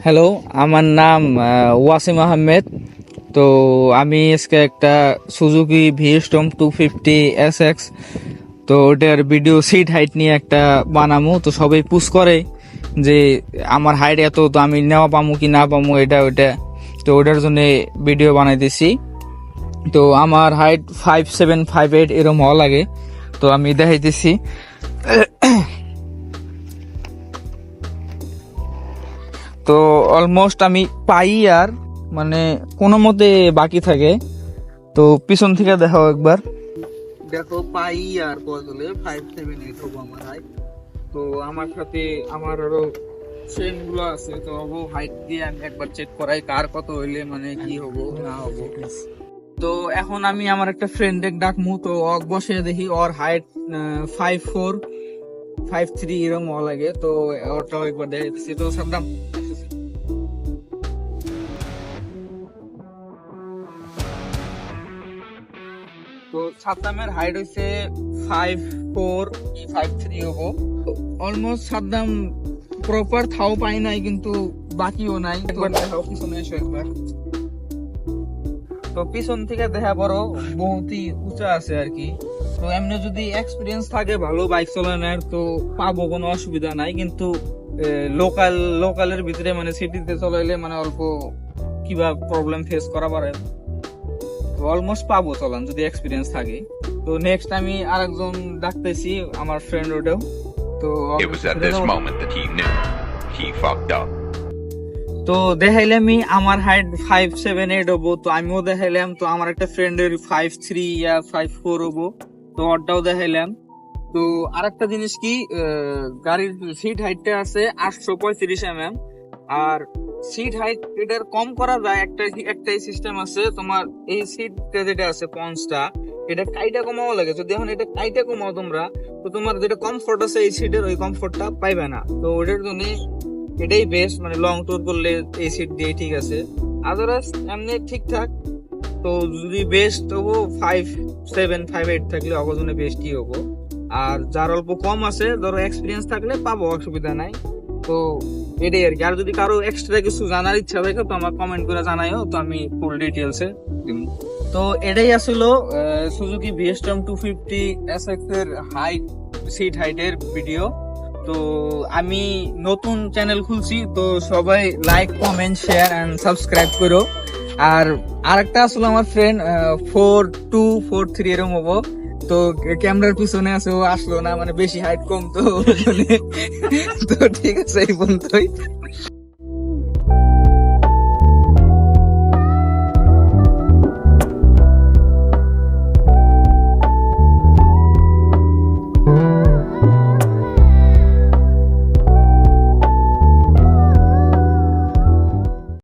Hello, আমার নাম ওয়াসিম আহমেদ। তো আমি আজকে একটা সুজুকি ভিএসটম 250 SX, তো ওটার ভিডিও সিট হাইট নিয়ে একটা বানামু। তো সবাই পুশ করে যে আমার হাইট এত, তো আমি নেওয়া পামু কি না পামু, এটা ওটা। তো ওটার জন্য ভিডিও বানাইতেছি। তো আমার হাইট 5'7", 5'8" এরকম হওয়া লাগে। তো আমি দেখাইতেছি। তো অলমোস্ট আমি পাই আর মানে কোনো মতে বাকি থাকে। তো পিছন থেকে দেখাও একবার, দেখো পাই আর বদলে 5'7" হবো আমার হাইট। তো আমার সাথে আমার আরো ফ্রেন্ড গুলো আছে, তো হাইট দিয়ে আমি একবার চেক করাই কার কত হইলে মানে কি হবো না হবো। তো এখন আমি আমার একটা ফ্রেন্ডে ডাকমু, তো অক বসে দেখি ওর হাইট 5'4", 5'3" এরকম হওয়া লাগে। তো ওটাও একবার দেখেছি। তো সাদ্দাম, তো সাদ্দামের হাইট হইছে 5'4" কি 5'3" হবো। অলমোস্ট সাদ্দাম প্রপার থাও পাই নাই, কিন্তু বাকিও নাই। একবার দেখাও, পিছনে এসো একবার। তো পিছন থেকে দেখা পড়ো বহুতই উঁচা আছে আর কি। তো এমনি যদি এক্সপিরিয়েন্স থাকে ভালো বাইক চালানোর, তো পাবো, কোনো অসুবিধা নাই। কিন্তু লোকালের ভিতরে মানে সিটিতে চলাইলে মানে অল্প কিবা প্রবলেম ফেস করা পারে। অলমোস্ট পাবো চলান যদি এক্সপিরিয়েন্স থাকে। তো নেক্সট আমি আরেকজন ডাকতেছি, আমার ফ্রেন্ড ওটাও। তো It was at this moment that he knew he fucked up. তো দেখাইলাম আমার হাইট 5'7", 8" হবো। তো আমিও দেখাইলাম। তো আমার একটা ফ্রেন্ডের 5'3" ইয়া 5'4" হবো। তো ওরটাও দেখাইলাম। তো আরেকটা জিনিস কি, গাড়ির সিট হাইটটা আছে 835 mm। আর সিট হাইট এটার কম করা যায়, একটাই সিস্টেম আছে তোমার। এই সিটটা যেটা আছে পঞ্চটা, এটা কাইটা কমাও লাগে। যদি এখন এটা কাইটা কমাও তোমরা, তো তোমার যেটা কমফোর্ট আছে এই সিটের, ওই কমফোর্টটা পাইবে না। তো ওটার জন্য এটাই বেস্ট, মানে লং ট্যুর করলে এই সিট দিয়ে ঠিক আছে। আদারওয়াইজ এমনি ঠিকঠাক। তো যদি বেস্ট হবো 5'7", 5'8" থাকলে অবজনে বেস্টই হবো। আর যার অল্প কম আছে, ধরো এক্সপিরিয়েন্স থাকলে পাবো, অসুবিধা নাই। তো এটাই আর কি। আর যদি কারো এক্সট্রা কিছু জানার ইচ্ছা থাকে, তো আমার কমেন্ট করে জানাইও, তো আমি ফুল ডিটেলসে দিব। তো এটাই আসলো সুজুকি ভিএসটম 250 SX এর হাইট, সিট হাইটের ভিডিও। তো আমি নতুন চ্যানেল খুলছি, তো সবাই like, comment, share and subscribe করো। আর আরেকটা আসলে আমার ফ্রেন্ড 4'2", 4'3" এরকম হবো। তো ক্যামেরার পিছনে আছে, ও আসলো না, মানে বেশি হাইট কম। তো তো ঠিক আছে, এই পর্যন্তই।